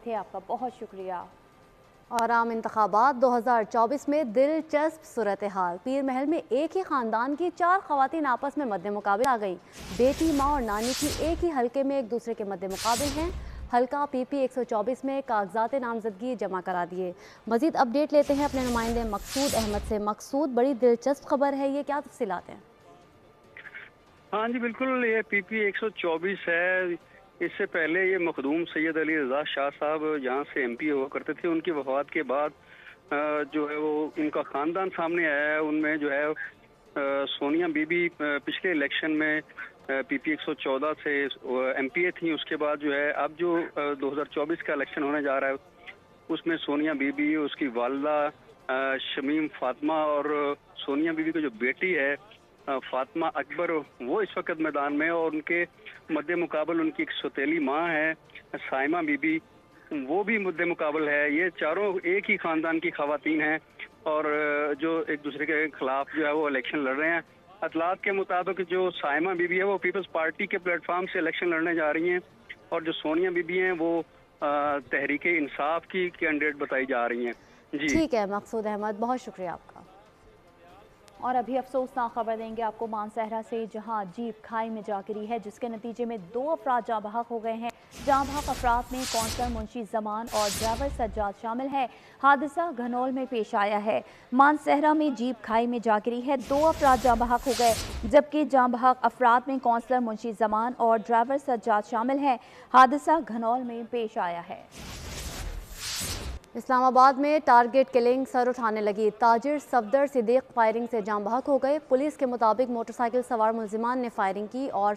थे। आपका बहुत शुक्रिया। और आम इंतखाबात 2024 में दिलचस्प सूरत हाल। पीर महल में एक ही ख़ानदान की 4 ख़वातीन आपस में मद्दे मुकाबिल आ गई। बेटी, माँ और नानी की एक ही हल्के में एक दूसरे के मद्दे मुकाबिल हैं। हल्का PP 124 में कागजात नामजदगी जमा करा दिए। मज़ीद अपडेट लेते हैं अपने नुमाइंदे मकसूद अहमद से। मकसूद, बड़ी दिलचस्प खबर है ये, क्या तफसीलात हैं? हाँ जी बिल्कुल, ये PP 124 है। इससे पहले ये मखदूम सैयद अली रज़ा शाह साहब यहाँ से MP हुआ करते थे। उनकी वफात के बाद जो है वो इनका ख़ानदान सामने आया है। उनमें जो है सोनिया बीबी पिछले इलेक्शन में PP 114 से MPA थी। उसके बाद जो है अब जो 2024 का इलेक्शन होने जा रहा है उसमें सोनिया बीबी, उसकी वालदा शमीम फातिमा और सोनिया बीबी की जो बेटी है फातिमा अकबर, वो इस वक्त मैदान में, और उनके मद्दे मुकाबल उनकी एक सौतेली माँ है साइमा बीबी, वो भी मुद्दे मुकाबल है। ये चारों एक ही खानदान की खवातीन हैं और जो एक दूसरे के खिलाफ जो है वो इलेक्शन लड़ रहे हैं। अतलात के मुताबिक जो साइमा बीबी है वो पीपल्स पार्टी के प्लेटफॉर्म से इलेक्शन लड़ने जा रही हैं और जो सोनिया बीबी हैं वो तहरीक इंसाफ की कैंडिडेट बताई जा रही हैं। जी ठीक है मकसूद अहमद, बहुत शुक्रिया आपका। और अभी अफसोसनाक खबर देंगे आपको मानसहरा से, जहां जीप खाई में जा गिरी है, जिसके नतीजे में 2 अफराद जाँ बहक हो गए हैं। जाँ बहक अफराद में कौंसलर मुंशी जमान और ड्राइवर सज्जाद शामिल है। हादसा घनौल में पेश आया है। मानसहरा में जीप खाई में जा गिरी है, 2 अफराद जाँ बहक हो गए, जबकि जाँ बहक अफराद में कौंसलर मुंशी जमान और ड्राइवर सज्जाद शामिल हैं। हादसा घनौल में पेश आया है। इस्लामाबाद में टारगेट किलिंग सर उठाने लगी। ताजिर सफदर सिद्दीक फायरिंग से जाँ बहक हो गए। पुलिस के मुताबिक मोटरसाइकिल सवार मुलजिमान ने फायरिंग की और